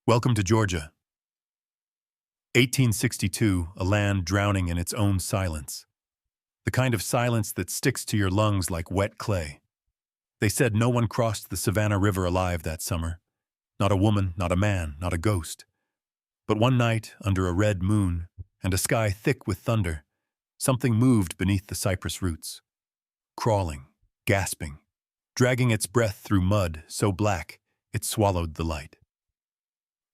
Welcome to Georgia. 1862, a land drowning in its own silence. The kind of silence that sticks to your lungs like wet clay. They said no one crossed the Savannah River alive that summer. Not a woman, not a man, not a ghost. But one night, under a red moon, and a sky thick with thunder, something moved beneath the cypress roots. Crawling, gasping, dragging its breath through mud so black it swallowed the light.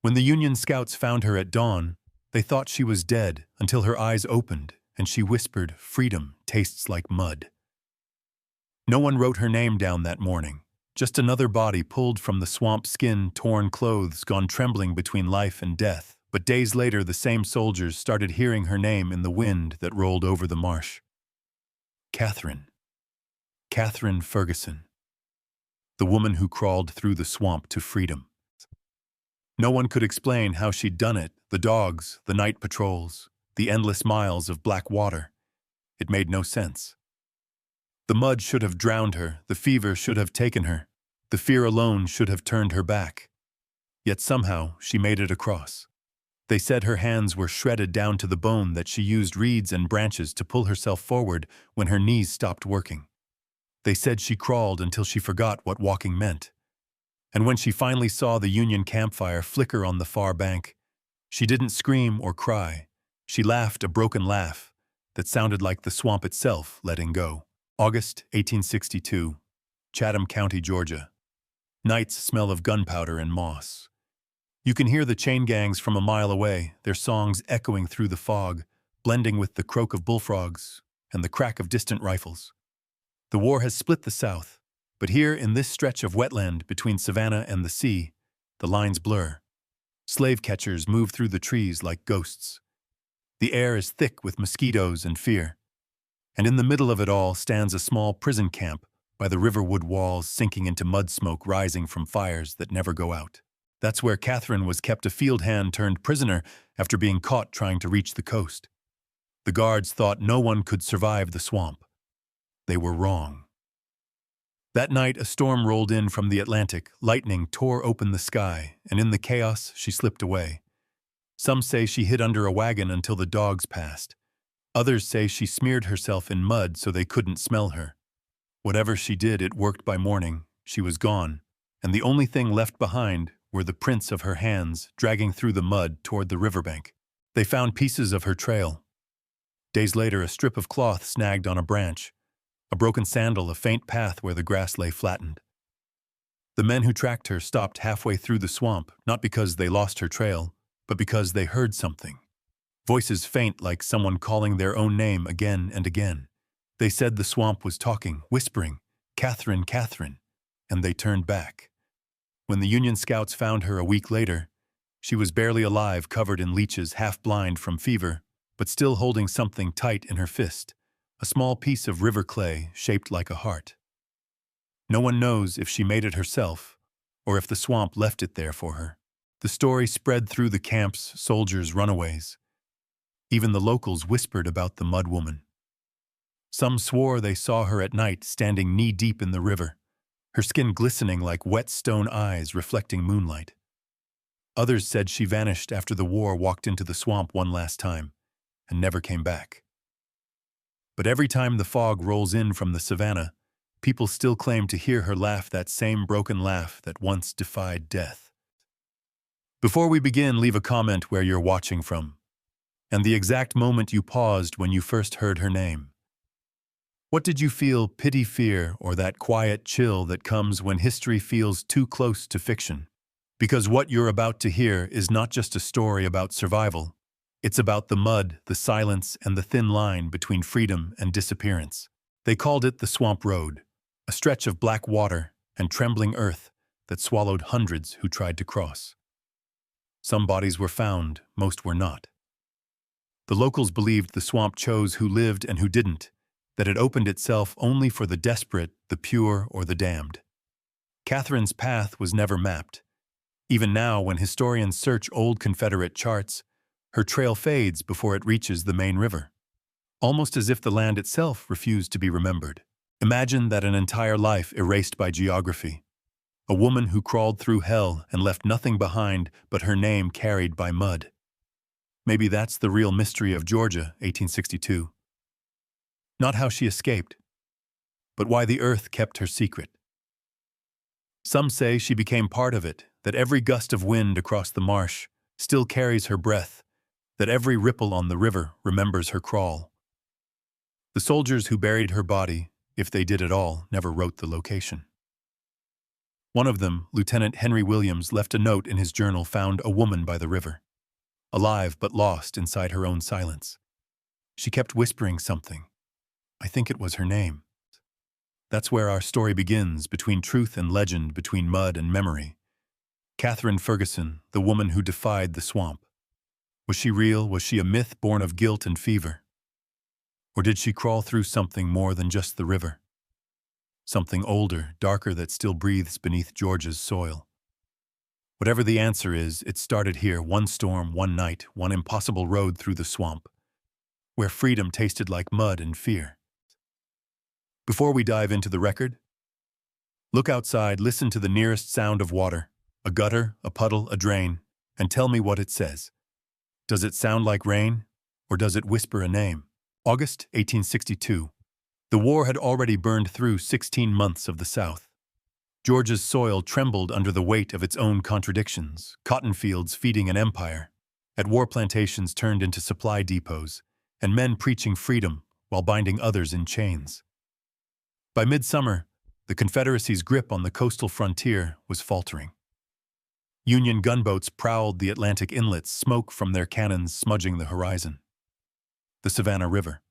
When the Union scouts found her at dawn, they thought she was dead until her eyes opened and she whispered, "Freedom tastes like mud." No one wrote her name down that morning, just another body pulled from the swamp, skin, torn clothes gone trembling between life and death. But days later, the same soldiers started hearing her name in the wind that rolled over the marsh. Catherine. Catherine Ferguson. The woman who crawled through the swamp to freedom. No one could explain how she'd done it, the dogs, the night patrols, the endless miles of black water. It made no sense. The mud should have drowned her, the fever should have taken her, the fear alone should have turned her back. Yet somehow she made it across. They said her hands were shredded down to the bone, that she used reeds and branches to pull herself forward when her knees stopped working. They said she crawled until she forgot what walking meant. And when she finally saw the Union campfire flicker on the far bank, she didn't scream or cry. She laughed a broken laugh that sounded like the swamp itself letting go. August 1862, Chatham County, Georgia. Nights smell of gunpowder and moss. You can hear the chain gangs from a mile away, their songs echoing through the fog, blending with the croak of bullfrogs and the crack of distant rifles. The war has split the South, but here in this stretch of wetland between Savannah and the sea, the lines blur. Slave catchers move through the trees like ghosts. The air is thick with mosquitoes and fear. And in the middle of it all stands a small prison camp by the riverwood walls, sinking into mud smoke rising from fires that never go out. That's where Catherine was kept, a field hand turned prisoner after being caught trying to reach the coast. The guards thought no one could survive the swamp. They were wrong. That night, a storm rolled in from the Atlantic. Lightning tore open the sky, and in the chaos, she slipped away. Some say she hid under a wagon until the dogs passed. Others say she smeared herself in mud so they couldn't smell her. Whatever she did, it worked. By morning. She was gone, and the only thing left behind were the prints of her hands dragging through the mud toward the riverbank. They found pieces of her trail. Days later, a strip of cloth snagged on a branch. A broken sandal, a faint path where the grass lay flattened. The men who tracked her stopped halfway through the swamp, not because they lost her trail, but because they heard something. Voices faint, like someone calling their own name again and again. They said the swamp was talking, whispering, "Catherine, Catherine," and they turned back. When the Union scouts found her a week later, she was barely alive, covered in leeches, half blind from fever, but still holding something tight in her fist. A small piece of river clay shaped like a heart. No one knows if she made it herself or if the swamp left it there for her. The story spread through the camps, soldiers, runaways. Even the locals whispered about the mud woman. Some swore they saw her at night standing knee-deep in the river, her skin glistening like wet stone eyes reflecting moonlight. Others said she vanished after the war, walked into the swamp one last time, and never came back. But every time the fog rolls in from the Savannah, people still claim to hear her laugh, that same broken laugh that once defied death. Before we begin, leave a comment where you're watching from, and the exact moment you paused when you first heard her name. What did you feel, pity, fear, or that quiet chill that comes when history feels too close to fiction? Because what you're about to hear is not just a story about survival. It's about the mud, the silence, and the thin line between freedom and disappearance. They called it the Swamp Road, a stretch of black water and trembling earth that swallowed hundreds who tried to cross. Some bodies were found, most were not. The locals believed the swamp chose who lived and who didn't, that it opened itself only for the desperate, the pure, or the damned. Catherine's path was never mapped. Even now, when historians search old Confederate charts, her trail fades before it reaches the main river, almost as if the land itself refused to be remembered. Imagine that, an entire life erased by geography. A woman who crawled through hell and left nothing behind but her name carried by mud. Maybe that's the real mystery of Georgia, 1862. Not how she escaped, but why the earth kept her secret. Some say she became part of it, that every gust of wind across the marsh still carries her breath, that every ripple on the river remembers her crawl. The soldiers who buried her body, if they did at all, never wrote the location. One of them, Lieutenant Henry Williams, left a note in his journal found a woman by the river, alive but lost inside her own silence. She kept whispering something. I think it was her name. That's where our story begins, between truth and legend, between mud and memory. Catherine Ferguson, the woman who defied the swamp. Was she real? Was she a myth born of guilt and fever? Or did she crawl through something more than just the river? Something older, darker, that still breathes beneath Georgia's soil. Whatever the answer is, it started here, one storm, one night, one impossible road through the swamp, where freedom tasted like mud and fear. Before we dive into the record, look outside, listen to the nearest sound of water, a gutter, a puddle, a drain, and tell me what it says. Does it sound like rain, or does it whisper a name? August 1862. The war had already burned through 16 months of the South. Georgia's soil trembled under the weight of its own contradictions, cotton fields feeding an empire, at war plantations turned into supply depots, and men preaching freedom while binding others in chains. By midsummer, the Confederacy's grip on the coastal frontier was faltering. Union gunboats prowled the Atlantic inlets, smoke from their cannons smudging the horizon. The Savannah River.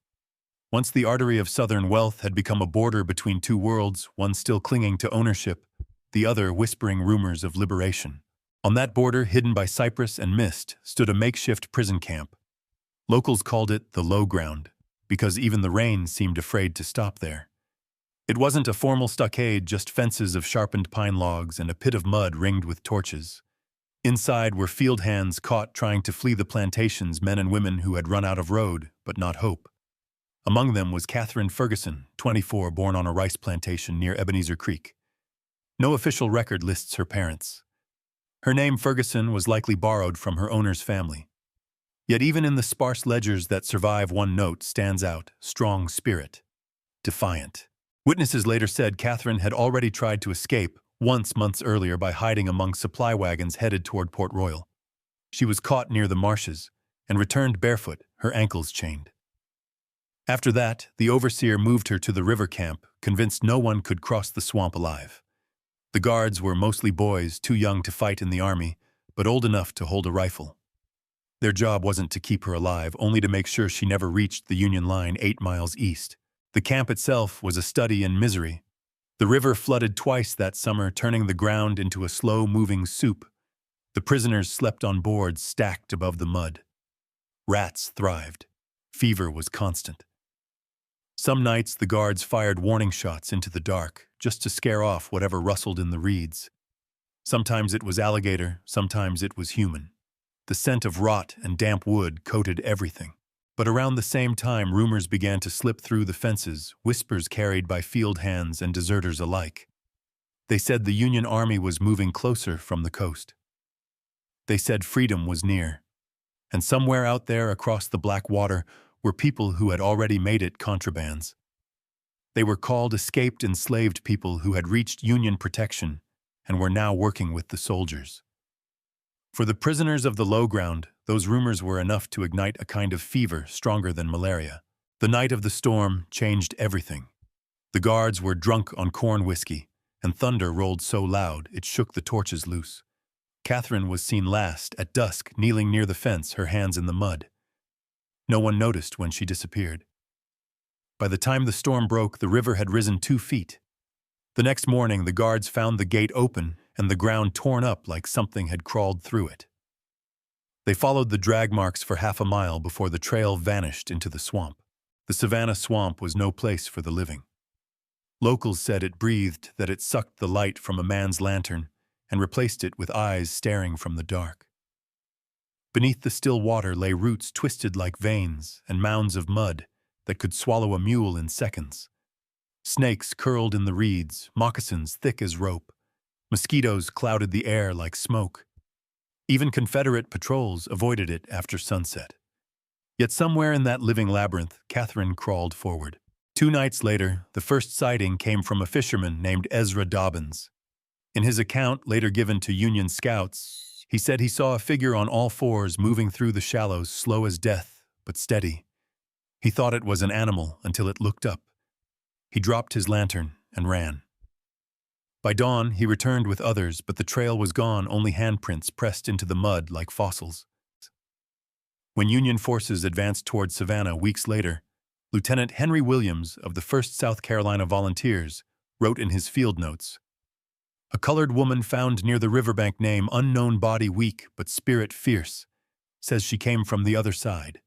Once the artery of Southern wealth had become a border between two worlds, one still clinging to ownership, the other whispering rumors of liberation. On that border, hidden by cypress and mist, stood a makeshift prison camp. Locals called it the Low Ground, because even the rain seemed afraid to stop there. It wasn't a formal stockade, just fences of sharpened pine logs and a pit of mud ringed with torches. Inside were field hands caught trying to flee the plantations, men and women who had run out of road, but not hope. Among them was Catherine Ferguson, 24, born on a rice plantation near Ebenezer Creek. No official record lists her parents. Her name, Ferguson, was likely borrowed from her owner's family. Yet even in the sparse ledgers that survive, one note stands out: strong spirit, defiant. Witnesses later said Catherine had already tried to escape once months earlier by hiding among supply wagons headed toward Port Royal. She was caught near the marshes and returned barefoot, her ankles chained. After that, the overseer moved her to the river camp, convinced no one could cross the swamp alive. The guards were mostly boys, too young to fight in the army, but old enough to hold a rifle. Their job wasn't to keep her alive, only to make sure she never reached the Union line 8 miles east. The camp itself was a study in misery. The river flooded twice that summer, turning the ground into a slow-moving soup. The prisoners slept on boards stacked above the mud. Rats thrived. Fever was constant. Some nights the guards fired warning shots into the dark, just to scare off whatever rustled in the reeds. Sometimes it was alligator, sometimes it was human. The scent of rot and damp wood coated everything. But around the same time, rumors began to slip through the fences, whispers carried by field hands and deserters alike. They said the Union Army was moving closer from the coast. They said freedom was near. And somewhere out there across the black water were people who had already made it contrabands. They were called escaped enslaved people who had reached Union protection and were now working with the soldiers. For the prisoners of the low ground, those rumors were enough to ignite a kind of fever stronger than malaria. The night of the storm changed everything. The guards were drunk on corn whiskey, and thunder rolled so loud it shook the torches loose. Catherine was seen last, at dusk, kneeling near the fence, her hands in the mud. No one noticed when she disappeared. By the time the storm broke, the river had risen 2 feet. The next morning, the guards found the gate open and the ground torn up like something had crawled through it. They followed the drag marks for half a mile before the trail vanished into the swamp. The Savannah swamp was no place for the living. Locals said it breathed, that it sucked the light from a man's lantern and replaced it with eyes staring from the dark. Beneath the still water lay roots twisted like veins and mounds of mud that could swallow a mule in seconds. Snakes curled in the reeds, moccasins thick as rope. Mosquitoes clouded the air like smoke. Even Confederate patrols avoided it after sunset. Yet somewhere in that living labyrinth, Catherine crawled forward. 2 nights later, the first sighting came from a fisherman named Ezra Dobbins. In his account, later given to Union scouts, he said he saw a figure on all fours moving through the shallows, slow as death, but steady. He thought it was an animal until it looked up. He dropped his lantern and ran. By dawn, he returned with others, but the trail was gone, only handprints pressed into the mud like fossils. When Union forces advanced toward Savannah weeks later, Lieutenant Henry Williams of the 1st South Carolina Volunteers wrote in his field notes, "A colored woman found near the riverbank, name unknown, body weak but spirit fierce. Says she came from the other side.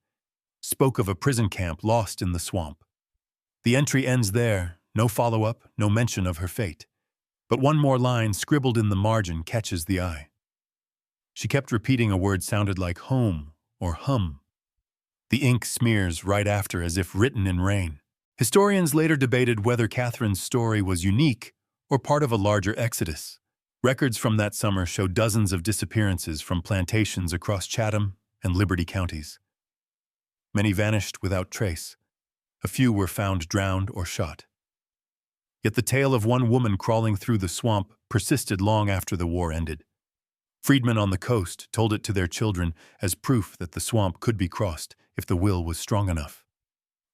Spoke of a prison camp lost in the swamp. The entry ends there, no follow-up, no mention of her fate. But one more line scribbled in the margin catches the eye. She kept repeating a word sounded like home or hum. The ink smears right after as if written in rain." Historians later debated whether Catherine's story was unique or part of a larger exodus. Records from that summer show dozens of disappearances from plantations across Chatham and Liberty counties. Many vanished without trace. A few were found drowned or shot. Yet the tale of one woman crawling through the swamp persisted long after the war ended. Freedmen on the coast told it to their children as proof that the swamp could be crossed if the will was strong enough.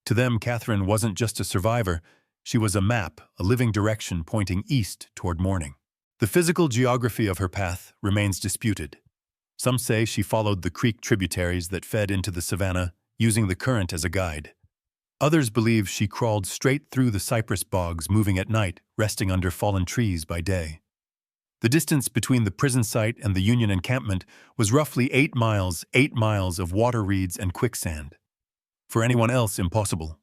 To them, Catherine wasn't just a survivor, she was a map, a living direction pointing east toward morning. The physical geography of her path remains disputed. Some say she followed the creek tributaries that fed into the Savannah, using the current as a guide. Others believe she crawled straight through the cypress bogs, moving at night, resting under fallen trees by day. The distance between the prison site and the Union encampment was roughly 8 miles of water reeds and quicksand. For anyone else, impossible.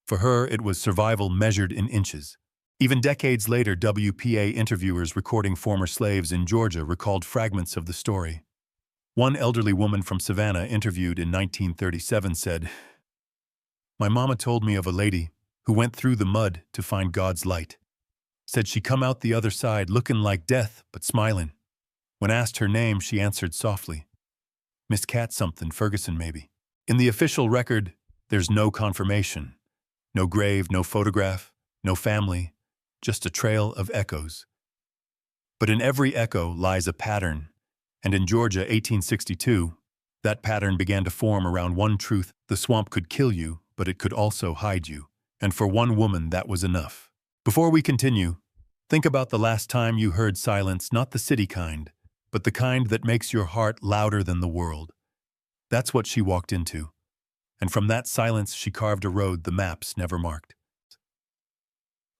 For her, it was survival measured in inches. Even decades later, WPA interviewers recording former slaves in Georgia recalled fragments of the story. One elderly woman from Savannah interviewed in 1937 said, "My mama told me of a lady who went through the mud to find God's light. Said she come out the other side looking like death but smiling. When asked her name, she answered softly, 'Miss Cat something, Ferguson maybe.'" In the official record, there's no confirmation. No grave, no photograph, no family, just a trail of echoes. But in every echo lies a pattern, and in Georgia, 1862, that pattern began to form around one truth: the swamp could kill you, but it could also hide you. And for one woman, that was enough. Before we continue, think about the last time you heard silence, not the city kind, but the kind that makes your heart louder than the world. That's what she walked into. And from that silence, she carved a road the maps never marked.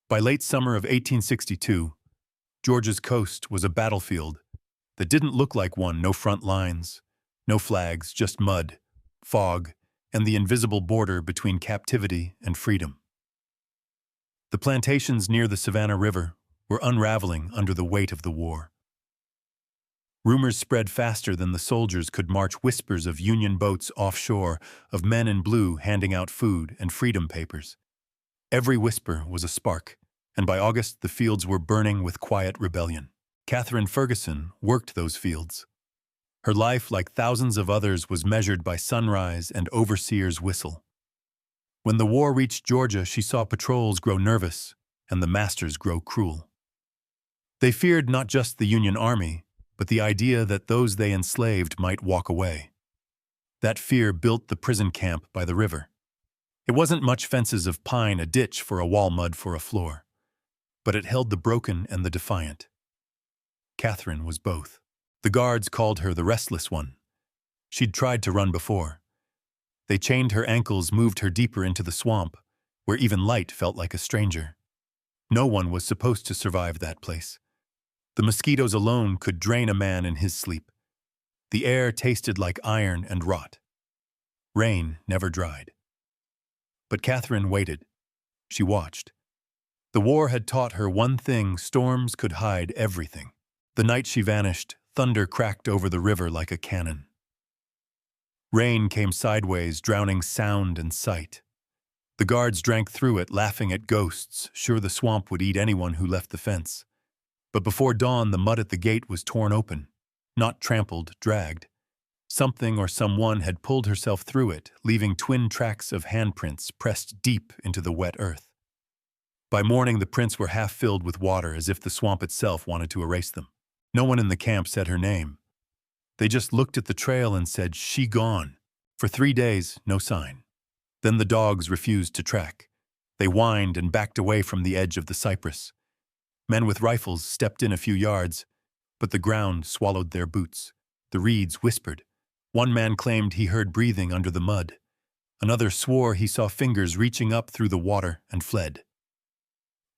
By late summer of 1862, Georgia's coast was a battlefield that didn't look like one. No front lines, no flags, just mud, fog, and the invisible border between captivity and freedom. The plantations near the Savannah River were unraveling under the weight of the war. Rumors spread faster than the soldiers could march, whispers of Union boats offshore, of men in blue handing out food and freedom papers. Every whisper was a spark, and by August the fields were burning with quiet rebellion. Catherine Ferguson worked those fields. Her life, like thousands of others, was measured by sunrise and overseer's whistle. When the war reached Georgia, she saw patrols grow nervous and the masters grow cruel. They feared not just the Union Army, but the idea that those they enslaved might walk away. That fear built the prison camp by the river. It wasn't much fences of pine, a ditch for a wall, mud for a floor, but it held the broken and the defiant. Catherine was both. The guards called her the restless one. She'd tried to run before. They chained her ankles, moved her deeper into the swamp, where even light felt like a stranger. No one was supposed to survive that place. The mosquitoes alone could drain a man in his sleep. The air tasted like iron and rot. Rain never dried. But Catherine waited. She watched. The war had taught her one thing: storms could hide everything. The night she vanished, thunder cracked over the river like a cannon. Rain came sideways, drowning sound and sight. The guards drank through it, laughing at ghosts, sure the swamp would eat anyone who left the fence. But before dawn, the mud at the gate was torn open. Not trampled, dragged. Something or someone had pulled herself through it, leaving twin tracks of handprints pressed deep into the wet earth. By morning, the prints were half filled with water, as if the swamp itself wanted to erase them. No one in the camp said her name. They just looked at the trail and said, "She gone." For 3 days, no sign. Then the dogs refused to track. They whined and backed away from the edge of the cypress. Men with rifles stepped in a few yards, but the ground swallowed their boots. The reeds whispered. One man claimed he heard breathing under the mud. Another swore he saw fingers reaching up through the water and fled.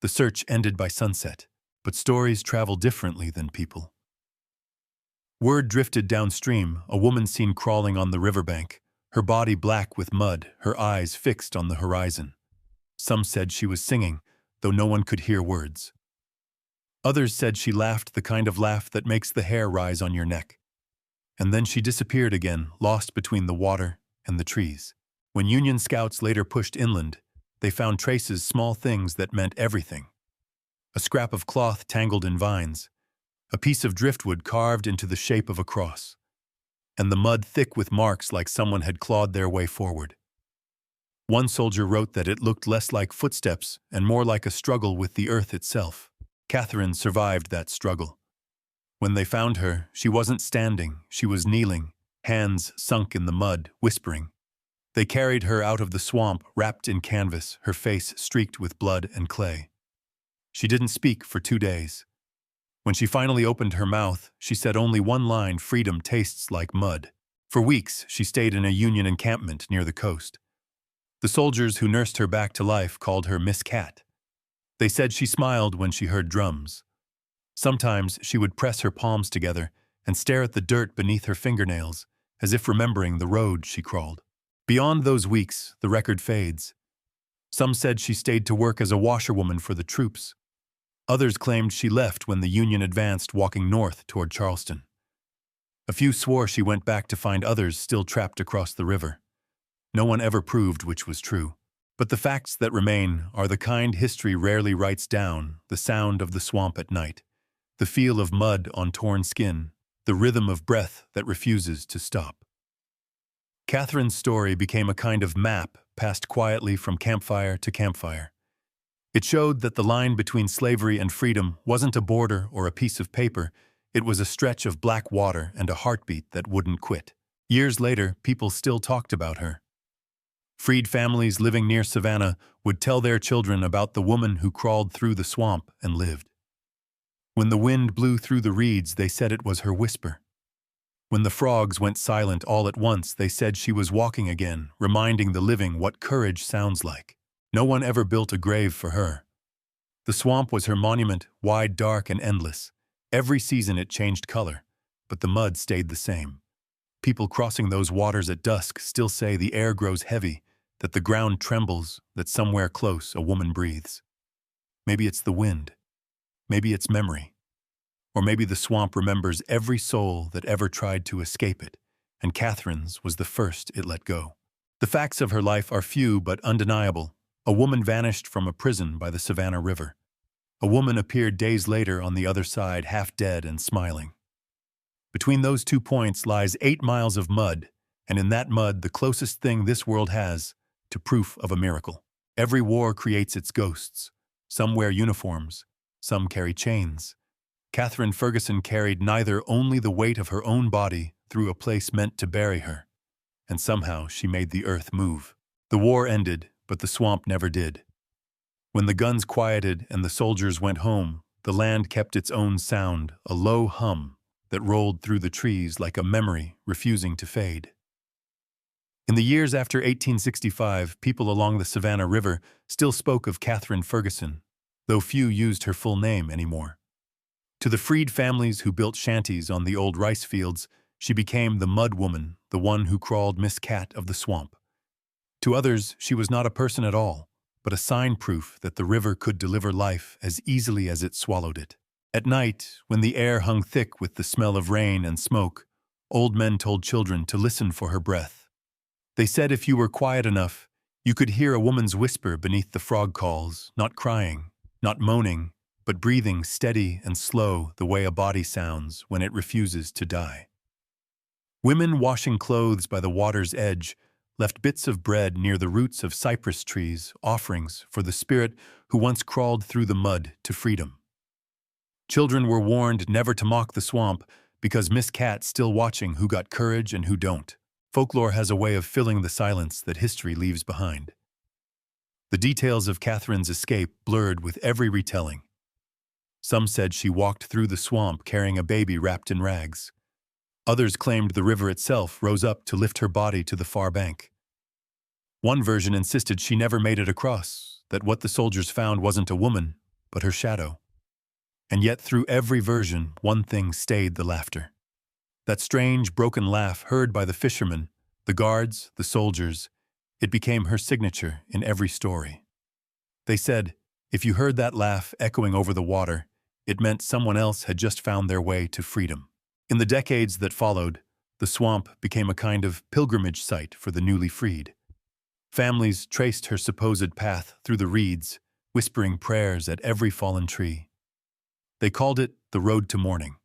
The search ended by sunset, but stories travel differently than people. Word drifted downstream, a woman seen crawling on the riverbank, her body black with mud, her eyes fixed on the horizon. Some said she was singing, though no one could hear words. Others said she laughed the kind of laugh that makes the hair rise on your neck. And then she disappeared again, lost between the water and the trees. When Union scouts later pushed inland, they found traces, small things that meant everything. A scrap of cloth tangled in vines, a piece of driftwood carved into the shape of a cross, and the mud thick with marks like someone had clawed their way forward. One soldier wrote that it looked less like footsteps and more like a struggle with the earth itself. Catherine survived that struggle. When they found her, she wasn't standing, she was kneeling, hands sunk in the mud, whispering. They carried her out of the swamp, wrapped in canvas, her face streaked with blood and clay. She didn't speak for 2 days. When she finally opened her mouth, she said only one line, "Freedom tastes like mud." For weeks, she stayed in a Union encampment near the coast. The soldiers who nursed her back to life called her Miss Cat. They said she smiled when she heard drums. Sometimes she would press her palms together and stare at the dirt beneath her fingernails, as if remembering the road she crawled. Beyond those weeks, the record fades. Some said she stayed to work as a washerwoman for the troops. Others claimed she left when the Union advanced, walking north toward Charleston. A few swore she went back to find others still trapped across the river. No one ever proved which was true. But the facts that remain are the kind history rarely writes down: the sound of the swamp at night, the feel of mud on torn skin, the rhythm of breath that refuses to stop. Catherine's story became a kind of map passed quietly from campfire to campfire. It showed that the line between slavery and freedom wasn't a border or a piece of paper, it was a stretch of black water and a heartbeat that wouldn't quit. Years later, people still talked about her. Freed families living near Savannah would tell their children about the woman who crawled through the swamp and lived. When the wind blew through the reeds, they said it was her whisper. When the frogs went silent all at once, they said she was walking again, reminding the living what courage sounds like. No one ever built a grave for her. The swamp was her monument, wide, dark, and endless. Every season it changed color, but the mud stayed the same. People crossing those waters at dusk still say the air grows heavy, that the ground trembles, that somewhere close a woman breathes. Maybe it's the wind. Maybe it's memory. Or maybe the swamp remembers every soul that ever tried to escape it, and Catherine's was the first it let go. The facts of her life are few but undeniable. A woman vanished from a prison by the Savannah River. A woman appeared days later on the other side, half dead and smiling. Between those 2 points lies 8 miles of mud, and in that mud the closest thing this world has to proof of a miracle. Every war creates its ghosts. Some wear uniforms, some carry chains. Catherine Ferguson carried neither, only the weight of her own body through a place meant to bury her, and somehow she made the earth move. The war ended, but the swamp never did. When the guns quieted and the soldiers went home, the land kept its own sound, a low hum that rolled through the trees like a memory refusing to fade. In the years after 1865, people along the Savannah River still spoke of Catherine Ferguson, though few used her full name anymore. To the freed families who built shanties on the old rice fields, she became the mud woman, the one who crawled Miss Cat of the swamp. To others, she was not a person at all, but a sign proof that the river could deliver life as easily as it swallowed it. At night, when the air hung thick with the smell of rain and smoke, old men told children to listen for her breath. They said if you were quiet enough, you could hear a woman's whisper beneath the frog calls, not crying, not moaning, but breathing steady and slow the way a body sounds when it refuses to die. Women washing clothes by the water's edge left bits of bread near the roots of cypress trees, offerings for the spirit who once crawled through the mud to freedom. Children were warned never to mock the swamp because Miss Cat's still watching who got courage and who don't. Folklore has a way of filling the silence that history leaves behind. The details of Catherine's escape blurred with every retelling. Some said she walked through the swamp carrying a baby wrapped in rags. Others claimed the river itself rose up to lift her body to the far bank. One version insisted she never made it across, that what the soldiers found wasn't a woman, but her shadow. And yet through every version, one thing stayed the laughter. That strange, broken laugh heard by the fishermen, the guards, the soldiers, it became her signature in every story. They said, if you heard that laugh echoing over the water, it meant someone else had just found their way to freedom. In the decades that followed, the swamp became a kind of pilgrimage site for the newly freed. Families traced her supposed path through the reeds, whispering prayers at every fallen tree. They called it the road to morning.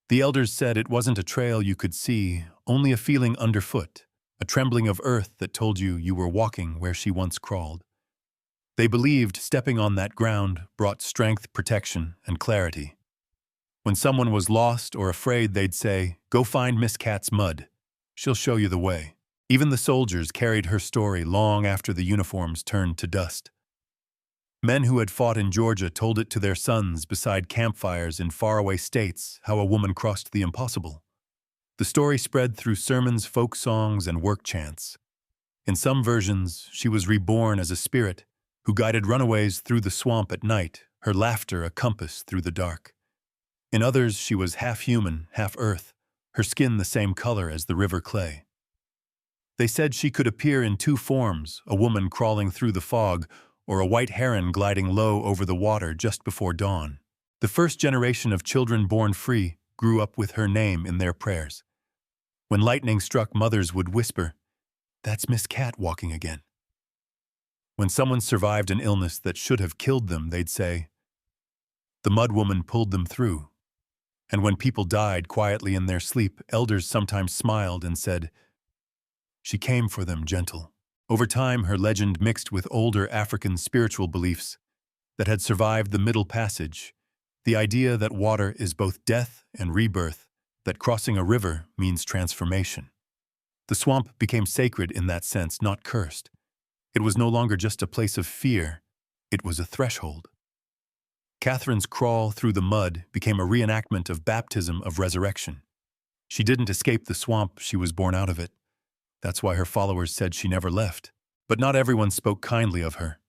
The elders said it wasn't a trail you could see, only a feeling underfoot, a trembling of earth that told you were walking where she once crawled. They believed stepping on that ground brought strength, protection, and clarity. When someone was lost or afraid, they'd say, "Go find Miss Cat's mud. She'll show you the way." Even the soldiers carried her story long after the uniforms turned to dust. Men who had fought in Georgia told it to their sons beside campfires in faraway states how a woman crossed the impossible. The story spread through sermons, folk songs, and work chants. In some versions, she was reborn as a spirit who guided runaways through the swamp at night, her laughter a compass through the dark. In others, she was half human, half earth, her skin the same color as the river clay. They said she could appear in two forms, a woman crawling through the fog, or a white heron gliding low over the water just before dawn. The first generation of children born free grew up with her name in their prayers. When lightning struck, mothers would whisper, "That's Miss Cat walking again." When someone survived an illness that should have killed them, they'd say, "The mud woman pulled them through." And when people died quietly in their sleep, elders sometimes smiled and said, "She came for them gentle." Over time, her legend mixed with older African spiritual beliefs that had survived the Middle Passage, the idea that water is both death and rebirth, that crossing a river means transformation. The swamp became sacred in that sense, not cursed. It was no longer just a place of fear, it was a threshold. Catherine's crawl through the mud became a reenactment of baptism of resurrection. She didn't escape the swamp, she was born out of it. That's why her followers said she never left. But not everyone spoke kindly of her.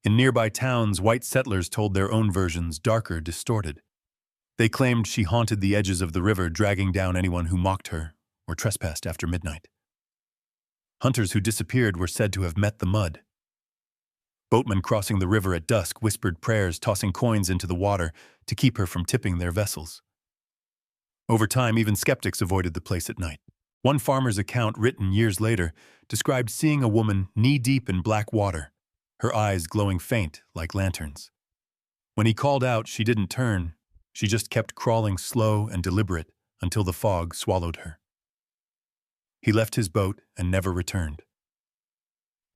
In nearby towns, white settlers told their own versions, darker, distorted. They claimed she haunted the edges of the river, dragging down anyone who mocked her or trespassed after midnight. Hunters who disappeared were said to have met the mud. Boatmen crossing the river at dusk whispered prayers, tossing coins into the water to keep her from tipping their vessels. Over time, even skeptics avoided the place at night. One farmer's account, written years later, described seeing a woman knee-deep in black water, her eyes glowing faint like lanterns. When he called out, she didn't turn. She just kept crawling slow and deliberate until the fog swallowed her. He left his boat and never returned.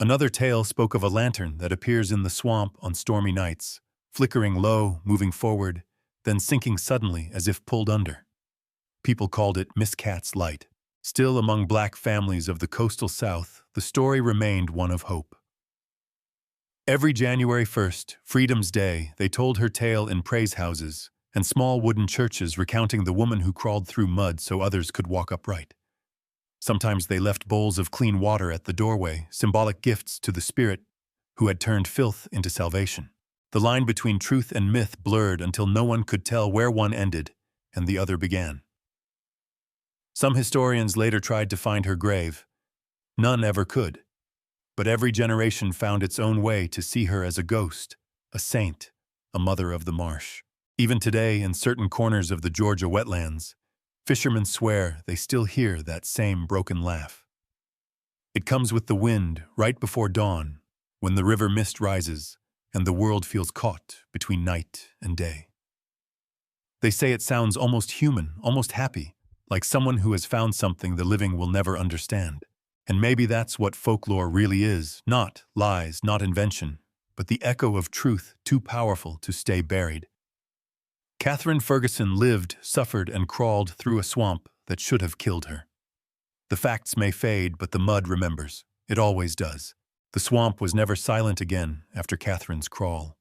Another tale spoke of a lantern that appears in the swamp on stormy nights, flickering low, moving forward, then sinking suddenly as if pulled under. People called it Miss Cat's light. Still among black families of the coastal South, the story remained one of hope. Every January 1st, Freedom's Day, they told her tale in praise houses and small wooden churches recounting the woman who crawled through mud so others could walk upright. Sometimes they left bowls of clean water at the doorway, symbolic gifts to the spirit who had turned filth into salvation. The line between truth and myth blurred until no one could tell where one ended and the other began. Some historians later tried to find her grave. None ever could. But every generation found its own way to see her as a ghost, a saint, a mother of the marsh. Even today, in certain corners of the Georgia wetlands, fishermen swear they still hear that same broken laugh. It comes with the wind right before dawn, when the river mist rises and the world feels caught between night and day. They say it sounds almost human, almost happy, like someone who has found something the living will never understand. And maybe that's what folklore really is, not lies, not invention, but the echo of truth too powerful to stay buried. Catherine Ferguson lived, suffered, and crawled through a swamp that should have killed her. The facts may fade, but the mud remembers. It always does. The swamp was never silent again after Catherine's crawl.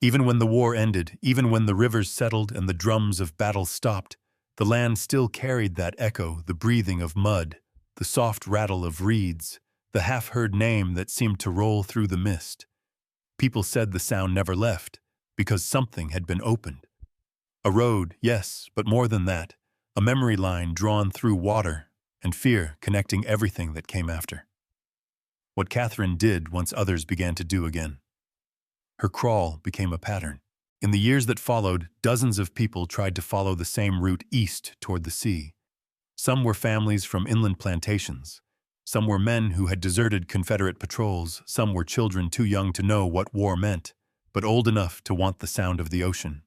Even when the war ended, even when the rivers settled and the drums of battle stopped, the land still carried that echo, the breathing of mud, the soft rattle of reeds, the half-heard name that seemed to roll through the mist. People said the sound never left, because something had been opened. A road, yes, but more than that, a memory line drawn through water, and fear connecting everything that came after. What Catherine did once others began to do again. Her crawl became a pattern. In the years that followed, dozens of people tried to follow the same route east toward the sea. Some were families from inland plantations. Some were men who had deserted Confederate patrols. Some were children too young to know what war meant, but old enough to want the sound of the ocean.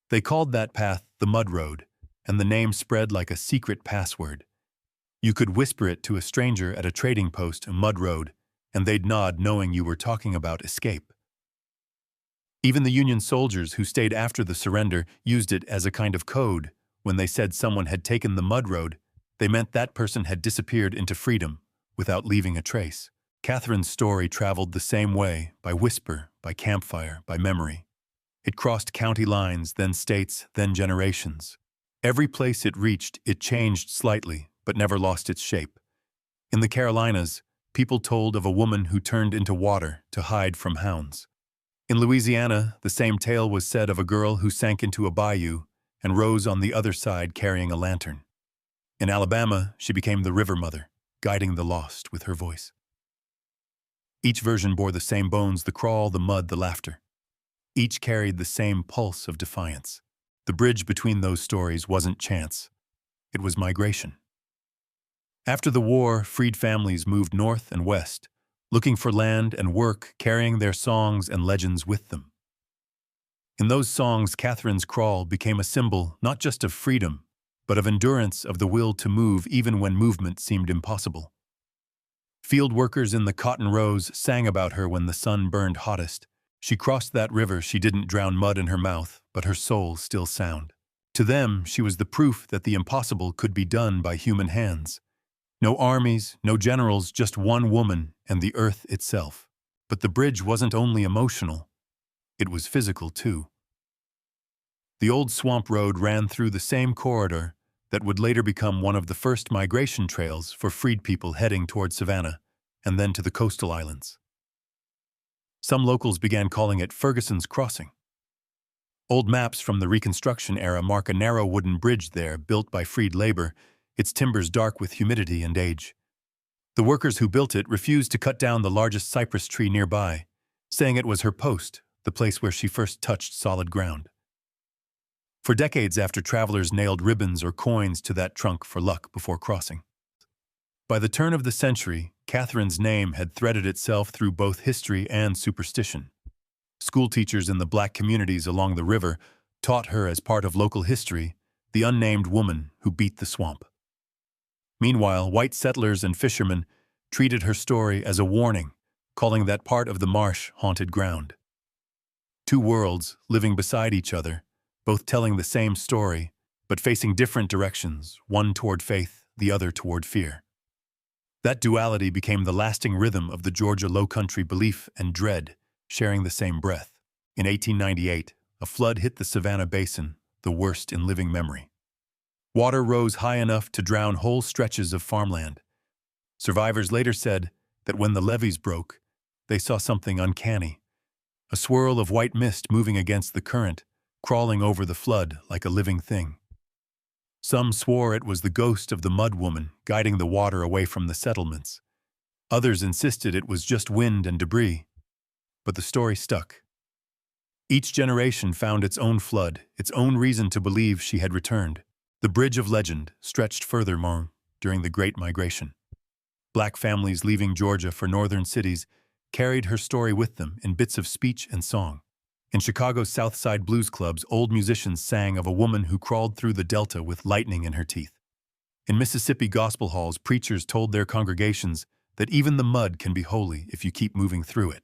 They called that path the Mud Road, and the name spread like a secret password. You could whisper it to a stranger at a trading post, a mud road, and they'd nod knowing you were talking about escape. Even the Union soldiers who stayed after the surrender used it as a kind of code. When they said someone had taken the mud road, they meant that person had disappeared into freedom without leaving a trace. Catherine's story traveled the same way, by whisper, by campfire, by memory. It crossed county lines, then states, then generations. Every place it reached, it changed slightly, but never lost its shape. In the Carolinas, people told of a woman who turned into water to hide from hounds. In Louisiana, the same tale was said of a girl who sank into a bayou and rose on the other side carrying a lantern. In Alabama, she became the river mother, guiding the lost with her voice. Each version bore the same bones, the crawl, the mud, the laughter. Each carried the same pulse of defiance. The bridge between those stories wasn't chance. It was migration. After the war, freed families moved north and west, looking for land and work, carrying their songs and legends with them. In those songs, Catherine's crawl became a symbol not just of freedom, but of endurance, of the will to move even when movement seemed impossible. Field workers in the cotton rows sang about her when the sun burned hottest. She crossed that river, she didn't drown mud in her mouth, but her soul still sound. To them, she was the proof that the impossible could be done by human hands. No armies, no generals, just one woman and the earth itself. But the bridge wasn't only emotional, it was physical too. The old swamp road ran through the same corridor that would later become one of the first migration trails for freed people heading toward Savannah and then to the coastal islands. Some locals began calling it Ferguson's Crossing. Old maps from the Reconstruction era mark a narrow wooden bridge there built by freed labor, its timbers dark with humidity and age. The workers who built it refused to cut down the largest cypress tree nearby, saying it was her post, the place where she first touched solid ground. For decades after, travelers nailed ribbons or coins to that trunk for luck before crossing. By the turn of the century, Catherine's name had threaded itself through both history and superstition. School teachers in the black communities along the river taught her as part of local history the unnamed woman who beat the swamp. Meanwhile, white settlers and fishermen treated her story as a warning, calling that part of the marsh haunted ground. Two worlds living beside each other, both telling the same story, but facing different directions, one toward faith, the other toward fear. That duality became the lasting rhythm of the Georgia Lowcountry, belief and dread, sharing the same breath. In 1898, a flood hit the Savannah Basin, the worst in living memory. Water rose high enough to drown whole stretches of farmland. Survivors later said that when the levees broke, they saw something uncanny. A swirl of white mist moving against the current, crawling over the flood like a living thing. Some swore it was the ghost of the mud woman guiding the water away from the settlements. Others insisted it was just wind and debris. But the story stuck. Each generation found its own flood, its own reason to believe she had returned. The bridge of legend stretched furthermore during the Great Migration. Black families leaving Georgia for northern cities carried her story with them in bits of speech and song. In Chicago's South Side blues clubs, old musicians sang of a woman who crawled through the Delta with lightning in her teeth. In Mississippi gospel halls, preachers told their congregations that even the mud can be holy if you keep moving through it.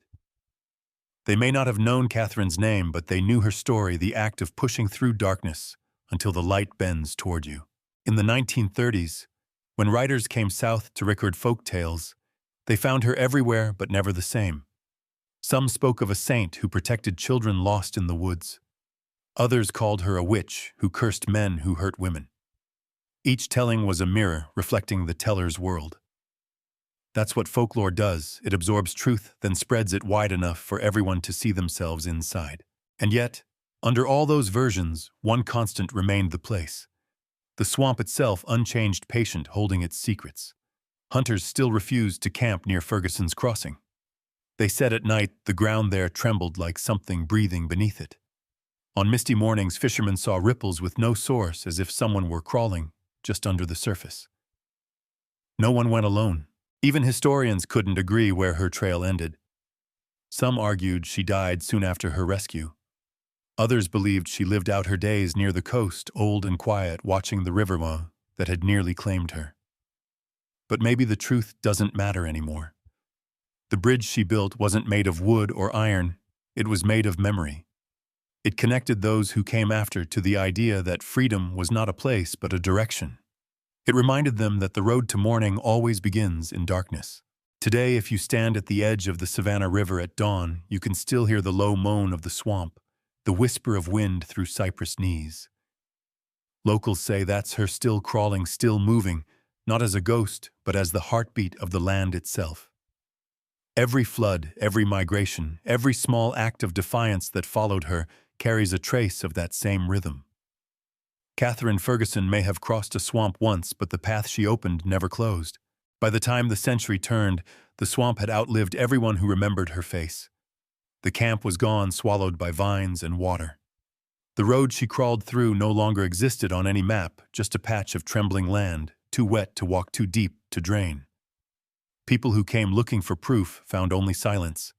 They may not have known Catherine's name, but they knew her story, the act of pushing through darkness until the light bends toward you. In the 1930s, when writers came south to record folk tales, they found her everywhere but never the same. Some spoke of a saint who protected children lost in the woods. Others called her a witch who cursed men who hurt women. Each telling was a mirror reflecting the teller's world. That's what folklore does. It absorbs truth, then spreads it wide enough for everyone to see themselves inside. And yet, under all those versions, one constant remained the place. The swamp itself, unchanged, patient, holding its secrets. Hunters still refused to camp near Ferguson's Crossing. They said at night the ground there trembled like something breathing beneath it. On misty mornings, fishermen saw ripples with no source, as if someone were crawling just under the surface. No one went alone. Even historians couldn't agree where her trail ended. Some argued she died soon after her rescue. Others believed she lived out her days near the coast, old and quiet, watching the river that had nearly claimed her. But maybe the truth doesn't matter anymore. The bridge she built wasn't made of wood or iron, it was made of memory. It connected those who came after to the idea that freedom was not a place but a direction. It reminded them that the road to morning always begins in darkness. Today, if you stand at the edge of the Savannah River at dawn, you can still hear the low moan of the swamp, the whisper of wind through cypress knees. Locals say that's her still crawling, still moving, not as a ghost, but as the heartbeat of the land itself. Every flood, every migration, every small act of defiance that followed her carries a trace of that same rhythm. Catherine Ferguson may have crossed a swamp once, but the path she opened never closed. By the time the century turned, the swamp had outlived everyone who remembered her face. The camp was gone, swallowed by vines and water. The road she crawled through no longer existed on any map, just a patch of trembling land, too wet to walk, too deep to drain. People who came looking for proof found only silence,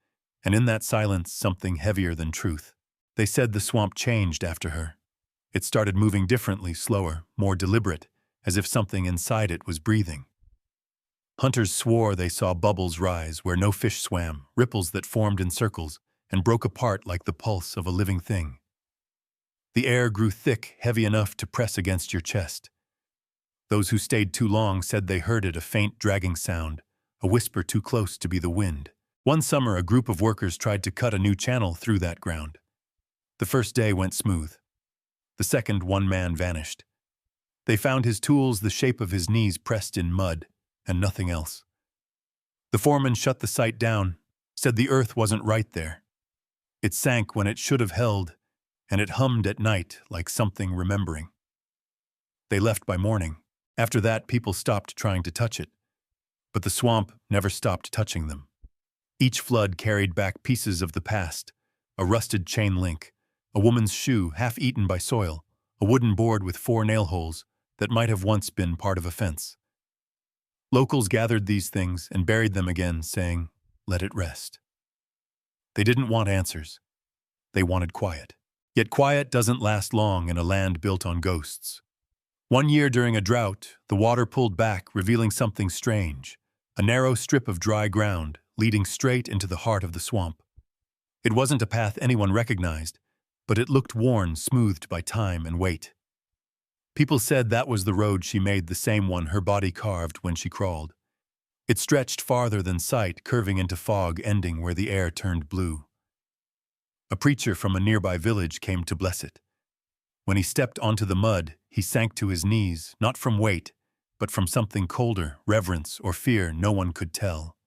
and in that silence something heavier than truth. They said the swamp changed after her. It started moving differently, slower, more deliberate, as if something inside it was breathing. Hunters swore they saw bubbles rise where no fish swam, ripples that formed in circles and broke apart like the pulse of a living thing. The air grew thick, heavy enough to press against your chest. Those who stayed too long said they heard it, a faint dragging sound, a whisper too close to be the wind. One summer, a group of workers tried to cut a new channel through that ground. The first day went smooth. The second, one man vanished. They found his tools the shape of his knees pressed in mud, and nothing else. The foreman shut the site down, said the earth wasn't right there. It sank when it should have held, and it hummed at night like something remembering. They left by morning. After that, people stopped trying to touch it. But the swamp never stopped touching them. Each flood carried back pieces of the past, a rusted chain link, a woman's shoe half-eaten by soil, a wooden board with 4 nail holes that might have once been part of a fence. Locals gathered these things and buried them again, saying, "Let it rest." They didn't want answers. They wanted quiet. Yet quiet doesn't last long in a land built on ghosts. One year during a drought, the water pulled back, revealing something strange, a narrow strip of dry ground leading straight into the heart of the swamp. It wasn't a path anyone recognized, but it looked worn, smoothed by time and weight. People said that was the road she made, the same one her body carved when she crawled. It stretched farther than sight, curving into fog, ending where the air turned blue. A preacher from a nearby village came to bless it. When he stepped onto the mud, he sank to his knees, not from weight, but from something colder, reverence or fear no one could tell.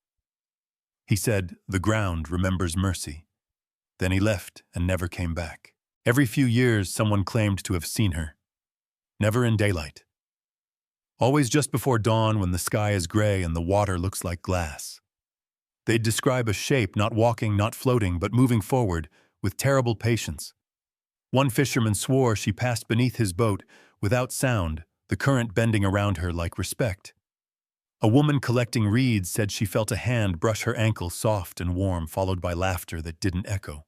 He said, "The ground remembers mercy." Then he left and never came back. Every few years, someone claimed to have seen her. Never in daylight. Always just before dawn, when the sky is gray and the water looks like glass. They'd describe a shape, not walking, not floating, but moving forward with terrible patience. One fisherman swore she passed beneath his boat without sound, the current bending around her like respect. A woman collecting reeds said she felt a hand brush her ankle soft and warm, followed by laughter that didn't echo.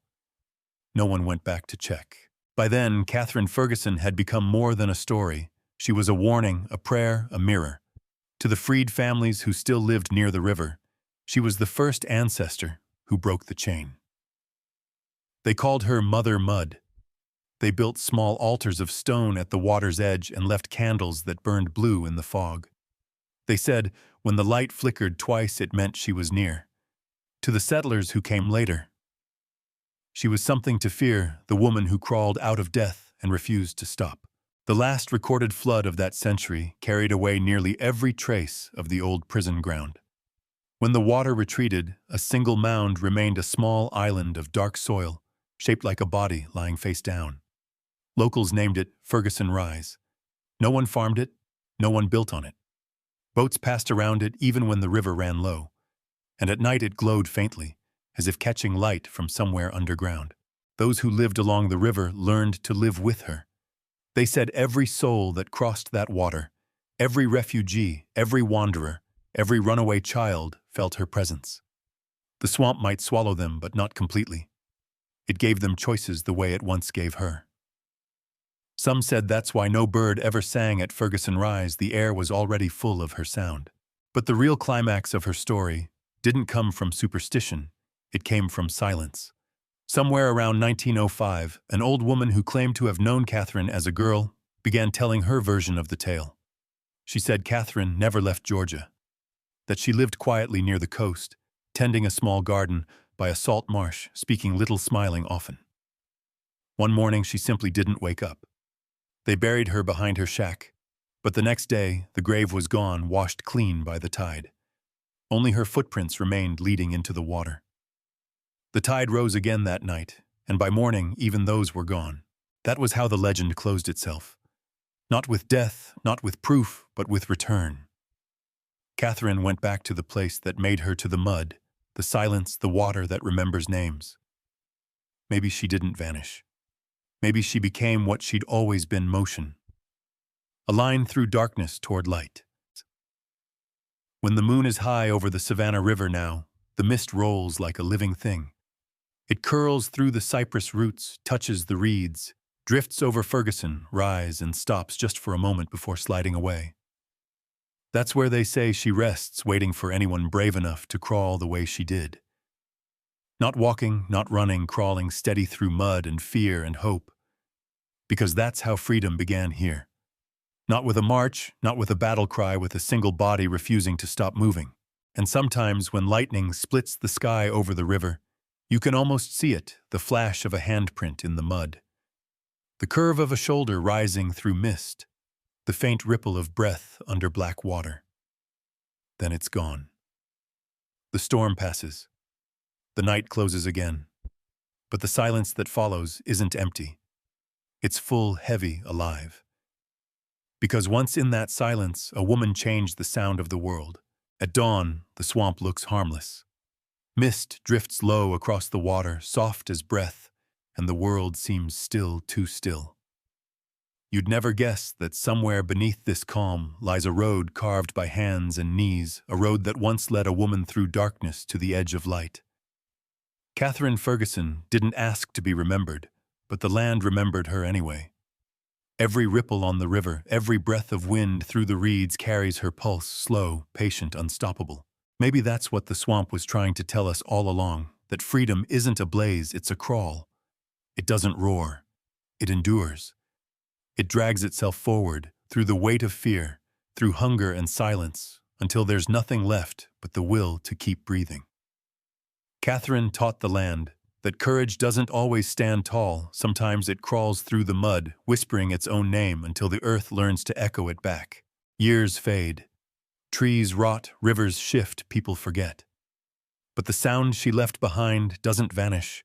No one went back to check. By then, Catherine Ferguson had become more than a story. She was a warning, a prayer, a mirror. To the freed families who still lived near the river, she was the first ancestor who broke the chain. They called her Mother Mud. They built small altars of stone at the water's edge and left candles that burned blue in the fog. They said, when the light flickered twice, it meant she was near. To the settlers who came later, she was something to fear, the woman who crawled out of death and refused to stop. The last recorded flood of that century carried away nearly every trace of the old prison ground. When the water retreated, a single mound remained, a small island of dark soil, shaped like a body lying face down. Locals named it Ferguson Rise. No one farmed it, no one built on it. Boats passed around it even when the river ran low, and at night it glowed faintly, as if catching light from somewhere underground. Those who lived along the river learned to live with her. They said every soul that crossed that water, every refugee, every wanderer, every runaway child felt her presence. The swamp might swallow them, but not completely. It gave them choices the way it once gave her. Some said that's why no bird ever sang at Ferguson Rise. The air was already full of her sound. But the real climax of her story didn't come from superstition. It came from silence. Somewhere around 1905, an old woman who claimed to have known Catherine as a girl began telling her version of the tale. She said Catherine never left Georgia, that she lived quietly near the coast, tending a small garden by a salt marsh, speaking little, smiling often. One morning she simply didn't wake up. They buried her behind her shack, but the next day the grave was gone, washed clean by the tide. Only her footprints remained leading into the water. The tide rose again that night, and by morning even those were gone. That was how the legend closed itself. Not with death, not with proof, but with return. Catherine went back to the place that made her, to the mud, the silence, the water that remembers names. Maybe she didn't vanish. Maybe she became what she'd always been: motion. A line through darkness toward light. When the moon is high over the Savannah River now, the mist rolls like a living thing. It curls through the cypress roots, touches the reeds, drifts over Ferguson Rise, and stops just for a moment before sliding away. That's where they say she rests, waiting for anyone brave enough to crawl the way she did. Not walking, not running, crawling steady through mud and fear and hope. Because that's how freedom began here. Not with a march, not with a battle cry, with a single body refusing to stop moving. And sometimes when lightning splits the sky over the river, you can almost see it, the flash of a handprint in the mud. The curve of a shoulder rising through mist, the faint ripple of breath under black water. Then it's gone. The storm passes. The night closes again. But the silence that follows isn't empty. It's full, heavy, alive. Because once in that silence, a woman changed the sound of the world. At dawn, the swamp looks harmless. Mist drifts low across the water, soft as breath, and the world seems still, too still. You'd never guess that somewhere beneath this calm lies a road carved by hands and knees, a road that once led a woman through darkness to the edge of light. Catherine Ferguson didn't ask to be remembered, but the land remembered her anyway. Every ripple on the river, every breath of wind through the reeds carries her pulse, slow, patient, unstoppable. Maybe that's what the swamp was trying to tell us all along, that freedom isn't a blaze, it's a crawl. It doesn't roar. It endures. It drags itself forward, through the weight of fear, through hunger and silence, until there's nothing left but the will to keep breathing. Catherine taught the land that courage doesn't always stand tall. Sometimes it crawls through the mud, whispering its own name until the earth learns to echo it back. Years fade. Trees rot, rivers shift, people forget. But the sound she left behind doesn't vanish.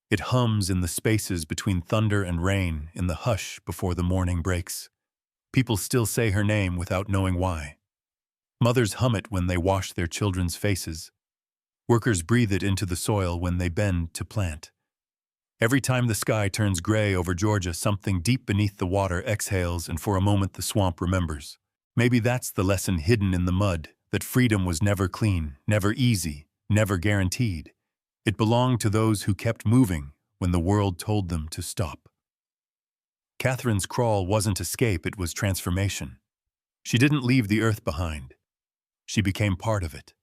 It hums in the spaces between thunder and rain, in the hush before the morning breaks. People still say her name without knowing why. Mothers hum it when they wash their children's faces. Workers breathe it into the soil when they bend to plant. Every time the sky turns gray over Georgia, something deep beneath the water exhales, and for a moment the swamp remembers. Maybe that's the lesson hidden in the mud. that freedom was never clean, never easy, never guaranteed. It belonged to those who kept moving when the world told them to stop. Catherine's crawl wasn't escape, it was transformation. She didn't leave the earth behind. She became part of it.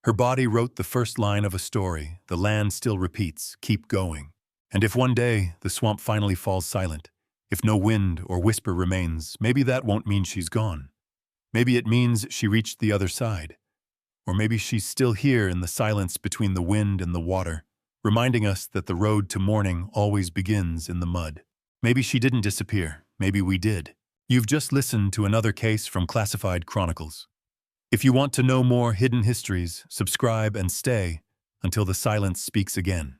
Her body wrote the first line of a story, the land still repeats, keep going. And if one day the swamp finally falls silent, if no wind or whisper remains, maybe that won't mean she's gone. Maybe it means she reached the other side. Or maybe she's still here in the silence between the wind and the water, reminding us that the road to morning always begins in the mud. Maybe she didn't disappear. Maybe we did. You've just listened to another case from Classified Chronicles. If you want to know more hidden histories, subscribe and stay until the silence speaks again.